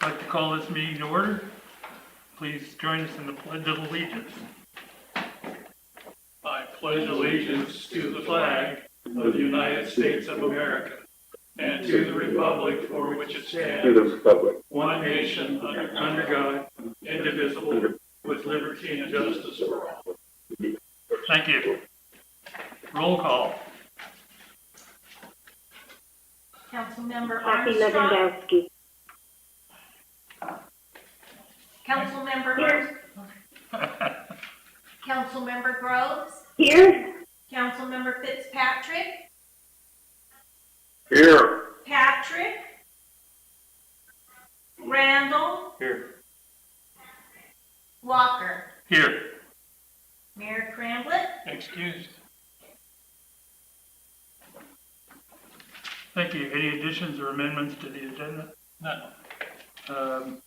I'd like to call this meeting to order. Please join us in the Pledge of Allegiance. I pledge allegiance to the flag of the United States of America and to the republic for which it stands, one nation under God, indivisible, with liberty and justice for all. Thank you. Roll call. Councilmember Kathy Armstrong. Lewandowski. Councilmember Groves. Here. Councilmember Fitzpatrick. Here. Patrick. Randall. Here. Walker. Here. Mayor Cramblett. Excused. Thank you. Any additions or amendments to the agenda? None.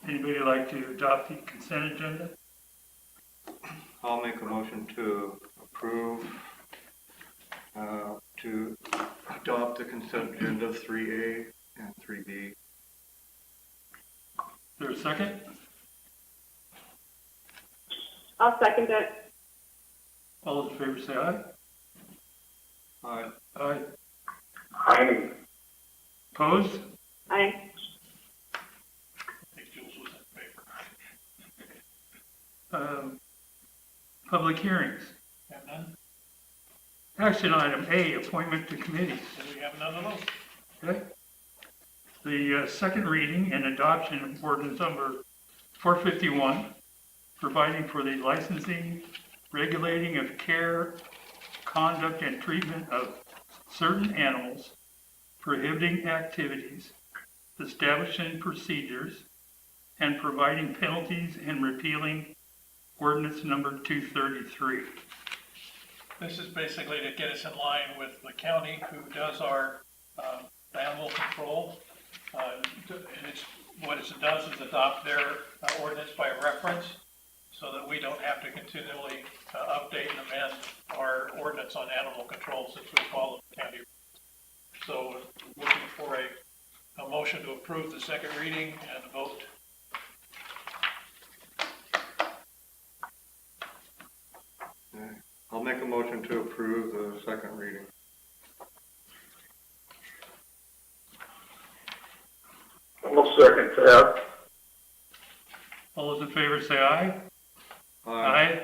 Anybody like to adopt the consent agenda? I'll make a motion to approve, to adopt the consent agenda 3A and 3B. Is there a second? I'll second it. All those in favor say aye. Aye. Aye. Aye. Opposed? Aye. Public hearings. Have none? Action item A, appointment to committees. Do we have none of those? Okay. The second reading and adoption of ordinance number 451, providing for the licensing, regulating of care, conduct, and treatment of certain animals, prohibiting activities, establishing procedures, and providing penalties and repealing ordinance number 233. This is basically to get us in line with the county who does our animal control. And what it does is adopt their ordinance by reference so that we don't have to continually update and amend our ordinance on animal control since we follow the county. So looking for a motion to approve the second reading and a vote. I'll make a motion to approve the second reading. I'll second that. All those in favor say aye. Aye.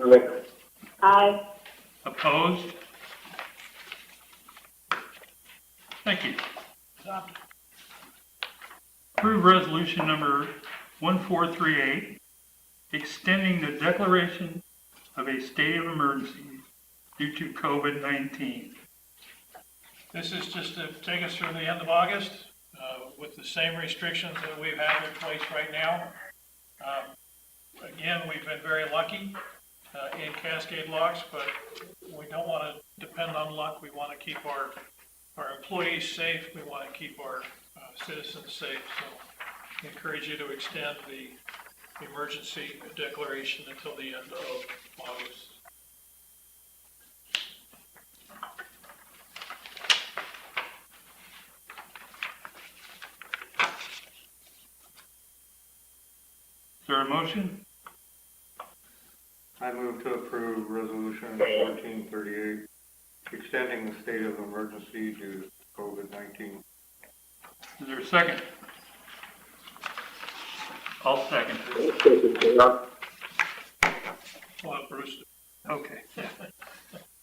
Aye. Aye. Opposed? Thank you. Adopted. Approve resolution number 1438, extending the declaration of a state of emergency due to COVID-19. This is just to take us through the end of August with the same restrictions that we've had in place right now. Again, we've been very lucky in Cascade locks, but we don't want to depend on luck. We want to keep our employees safe. We want to keep our citizens safe. So I encourage you to extend the emergency declaration until the end of August. Is there a motion? I move to approve resolution 1438, extending the state of emergency due to COVID-19. Is there a second? I'll second. Well, Bruce. Okay.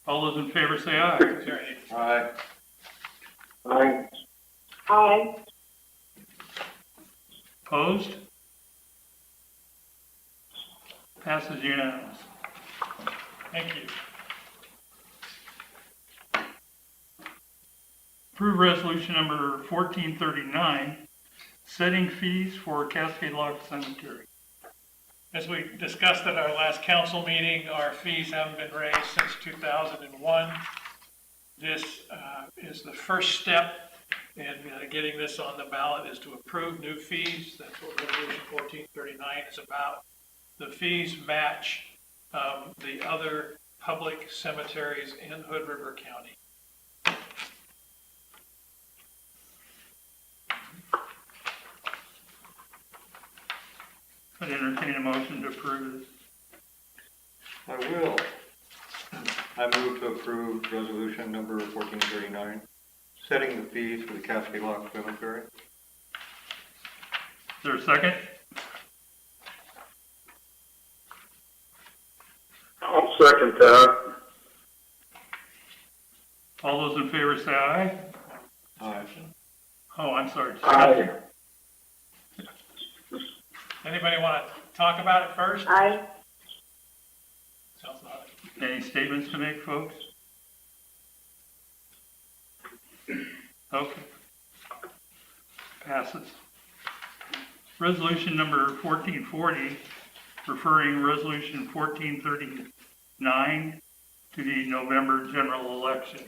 All those in favor say aye. Aye. Aye. Aye. Opposed? Passes unanimous. Thank you. Approve resolution number 1439, setting fees for Cascade Lock Cemetery. As we discussed at our last council meeting, our fees haven't been raised since 2001. This is the first step in getting this on the ballot, is to approve new fees. That's what resolution 1439 is about. The fees match the other public cemeteries in Hood River County. I'd entertain a motion to approve this. I will. I move to approve resolution number 1439, setting the fees for the Cascade Lock Cemetery. Is there a second? I'll second that. All those in favor say aye. Aye. Oh, I'm sorry. Aye. Anybody want to talk about it first? Aye. Sounds not. Any statements to make, folks? Okay. Passes. Resolution number 1440, referring resolution 1439 to the November general election.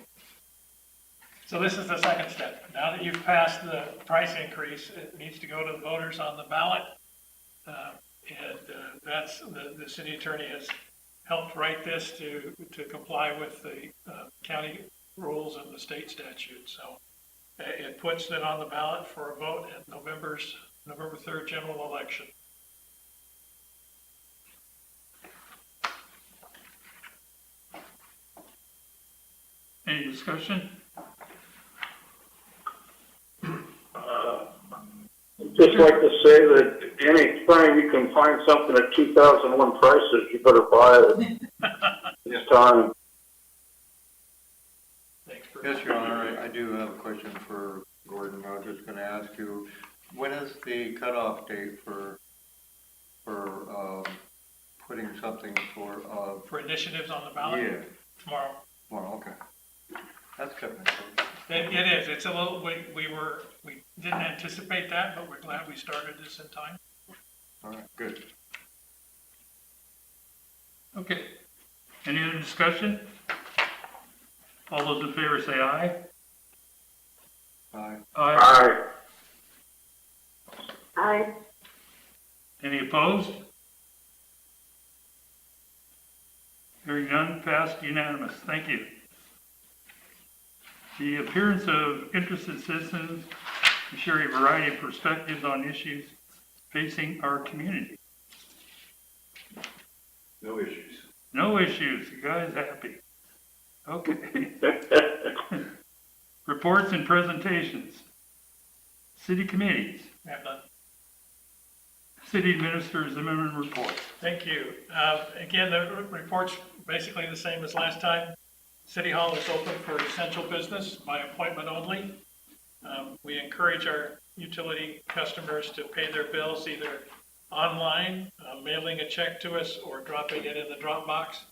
So this is the second step. Now that you've passed the price increase, it needs to go to the voters on the ballot. That's, the city attorney has helped write this to comply with the county rules and the state statute. So it puts it on the ballot for a vote at November 3rd general election. Any discussion? Just like to say that any time you can find something at 2001 prices, you better buy it this time. Thanks for. Yes, Your Honor, I do have a question for Gordon. I was just going to ask you, when is the cutoff date for putting something for? For initiatives on the ballot? Yeah. Tomorrow. Well, okay. That's good. All It is. It's a little, we didn't anticipate that, but we're glad we started this in time. right, good. Okay. Any other discussion? All those in favor say aye. Aye. Aye. Aye. Any opposed? Hearing none, passed unanimous. Thank you. The appearance of interested citizens to share a variety of perspectives on issues facing our community. No issues. No issues. You guys happy? Okay. Reports and presentations. City committees. We have none. City Administrator's Amendment Report. Thank you. Again, the report's basically the same as last time. City Hall is open for essential business by appointment only. We encourage our utility customers to pay their bills either online, mailing a check to us, or dropping it in the drop box.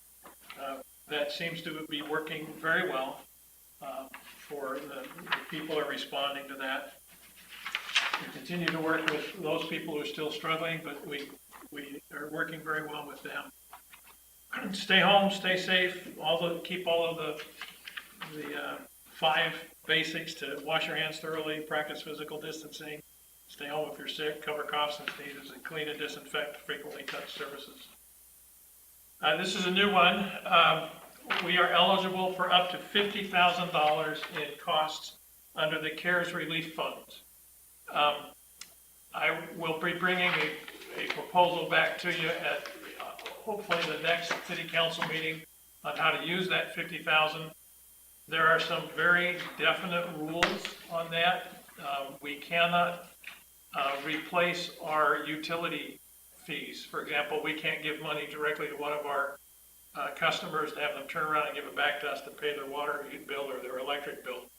That seems to be working very well for the people are responding to that. We continue to work with those people who are still struggling, but we are working very well with them. Stay home, stay safe, keep all of the 5 basics to wash your hands thoroughly, practice physical distancing, stay home if you're sick, cover coughs and sneezes, and clean and disinfect frequently touched surfaces. This is a new one. We are eligible for up to $50,000 in costs under the CARES Relief Funds. I will be bringing a proposal back to you at hopefully the next city council meeting on how to use that $50,000. There are some very definite rules on that. We cannot replace our utility fees. For example, we can't give money directly to one of our customers to have them turn around and give it back to us to pay their water bill or their electric bill.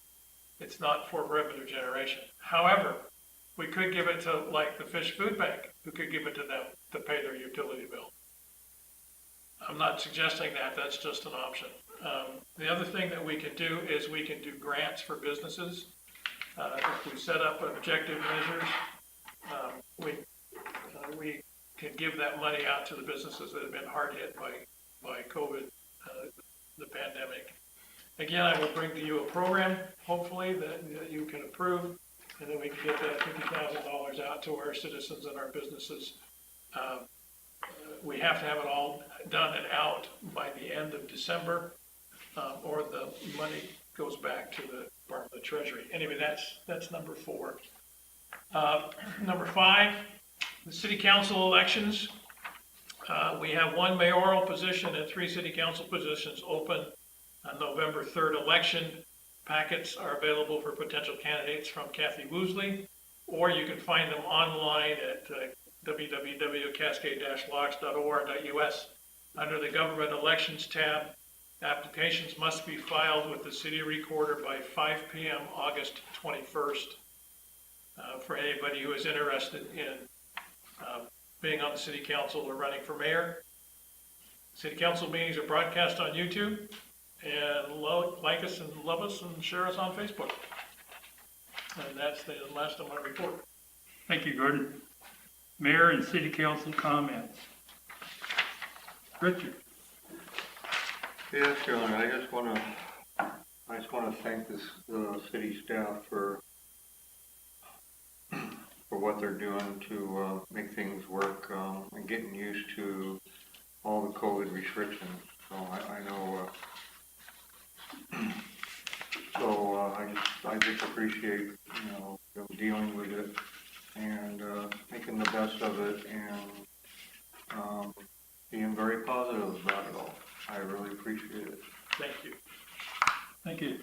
It's not for revenue generation. However, we could give it to like the Fish Food Bank, who could give it to them to pay their utility bill. I'm not suggesting that, that's just an option. The other thing that we can do is we can do grants for businesses. If we set up objective measures, we can give that money out to the businesses that have been hard hit by COVID, the pandemic. Again, I will bring to you a program, hopefully, that you can approve, and then we can get that $50,000 out to our citizens and our businesses. We have to have it all done and out by the end of December, or the money goes back to the Department of the Treasury. Anyway, that's number 4. Number 5, The city council elections, we have one mayoral position and 3 city council positions open on November 3rd election. Packets are available for potential candidates from Kathy Woosley, or you can find them online at www.cascade-locks.or.us. Under the Government Elections tab, applications must be filed with the city recorder by 5 p.m. August 21st. For anybody who is interested in being on the city council or running for mayor. City council meetings are broadcast on YouTube, and like us and love us and share us on Facebook. And that's the last of my report. Thank you, Gordon. Mayor and city council comments. Richard. Yes, Your Honor, I just want to thank the city staff for what they're doing to make things work and getting used to all the COVID restrictions. So I know. I just appreciate them dealing with it and making the best of it and being very positive about it all. I really appreciate it. Thank you. Thank you.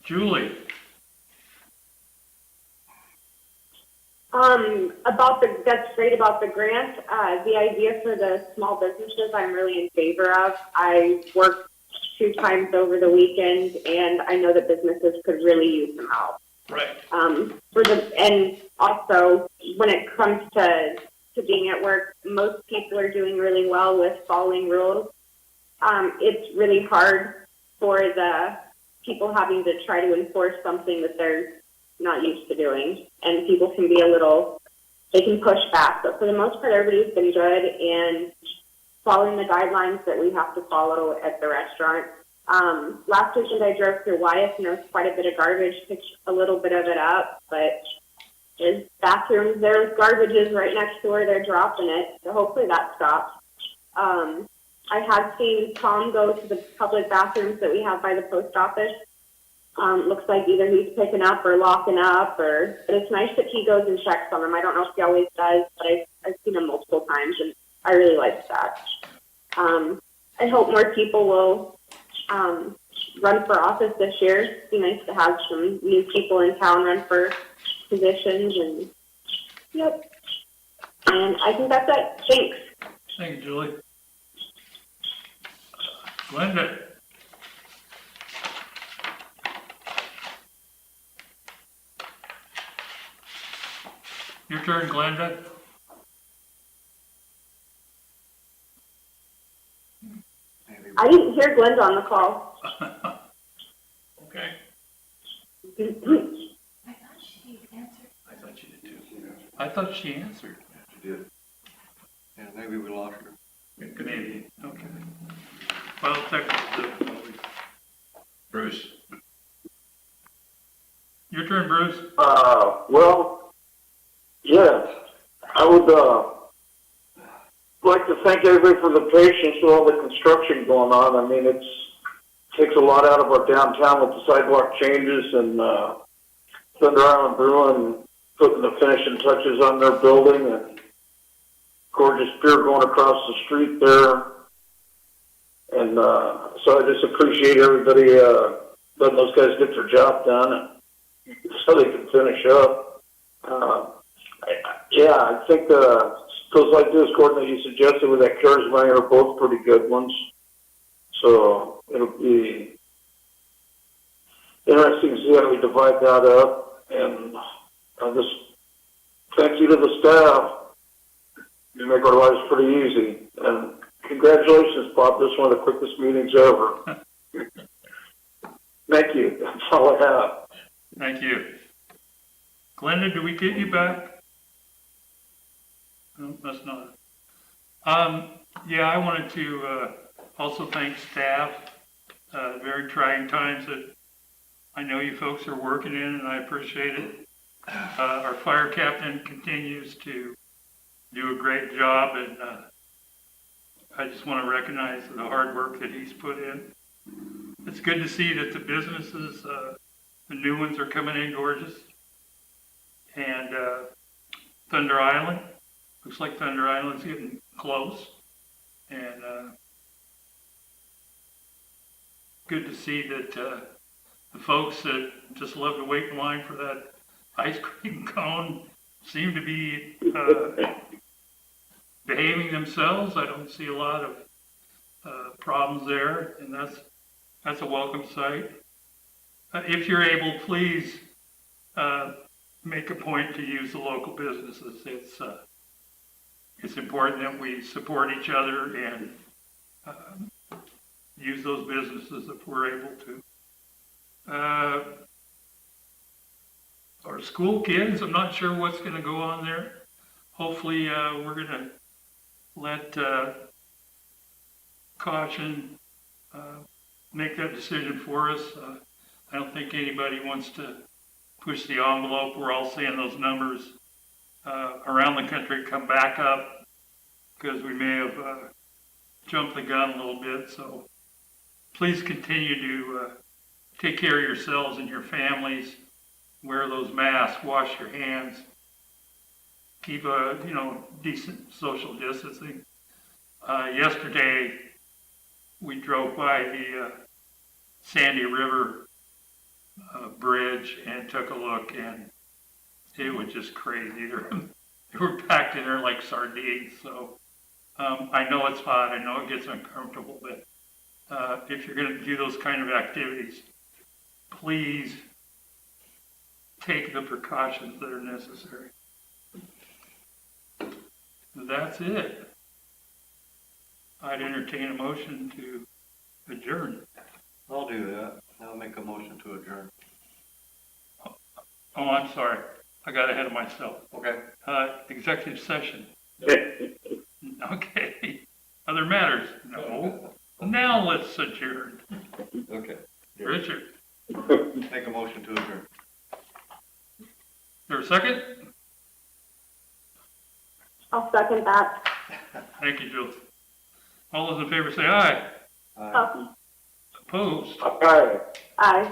Julie. That's great about the grant. The idea for the small businesses, I'm really in favor of. I worked 2 times over the weekend, and I know that businesses could really use some help. Right. And also, when it comes to being at work, most people are doing really well with following rules. It's really hard for the people having to try to enforce something that they're not used to doing, and people can be they can push back. But for the most part, everybody's been good and following the guidelines that we have to follow at the restaurant. Last weekend I drove through Wyeth and there was quite a bit of garbage, picked a little bit of it up, but there's bathrooms, there's garbages right next to where they're dropping it, so hopefully that stops. I have seen Tom go to the public bathrooms that we have by the post office. Looks like either he's picking up or locking up, but it's nice that he goes and checks on them. I don't know if he always does, but I've seen him multiple times, and I really like that. I hope more people will run for office this year. It'd be nice to have some new people in town run for positions, and yep. And I think that's it. Thanks. Thank you, Julie. Glenda. Your turn, Glenda. I didn't hear Glenda on the call. Okay. I thought she answered. I thought you did too. I thought she answered. She did. Yeah, maybe we lost her. Maybe. Okay. Well, technically, Bruce. your turn, Bruce. Well, yes, I would like to thank everybody for the patience with all the construction going on. I mean, it takes a lot out of our downtown with the sidewalk changes and Thunder Island Brewing putting the finishing touches on their building and gorgeous pier going across the street there. And so I just appreciate everybody letting those guys get their job done so they can finish up. I think those like this, Gordon, that you suggested with that CARES money are both pretty good ones. So it'll be interesting to see how we divide that up. And just thank you to the staff. You make our lives pretty easy. And congratulations, Bob. This is one of the quickest meetings ever. Thank you. That's all I have. Thank you. Glenda, do we get you back? No, that's not. I wanted to also thank staff. Very trying times that I know you folks are working in, and I appreciate it. Our fire captain continues to do a great job, and I just want to recognize the hard work that he's put in. It's good to see that the businesses, the new ones, are coming in gorgeous. And Thunder Island, looks like Thunder Island's getting close. And good to see that the folks that just love to wait in line for that ice cream cone seem to be behaving themselves. I don't see a lot of problems there, and that's a welcome sight. If you're able, please make a point to use the local businesses. It's important that we support each other and use those businesses if we're able to. Our school kids, I'm not sure what's going to go on there. Hopefully, we're going to let caution make that decision for us. I don't think anybody wants to push the envelope. We're all seeing those numbers around the country come back up because we may have jumped the gun a little bit. So please continue to take care of yourselves and your families. Wear those masks, wash your hands, keep a decent social distancing. Yesterday we drove by the Sandy River bridge and took a look, and it was just crazy. They were packed in there like sardines. So I know it's hot, I know it gets uncomfortable, but if you're going to do those kind of activities, please take the precautions that are necessary. That's it. I'd entertain a motion to adjourn. I'll do that. I'll make a motion to adjourn. Oh, I'm sorry. I got ahead of myself. Okay. Executive session. Okay. Other matters? No. Now let's adjourn. Okay. Richard, Make a motion to adjourn. there a second? I'll second that. Thank you, Jill. All those in favor say aye. Aye. Oh, Opposed? All right. aye.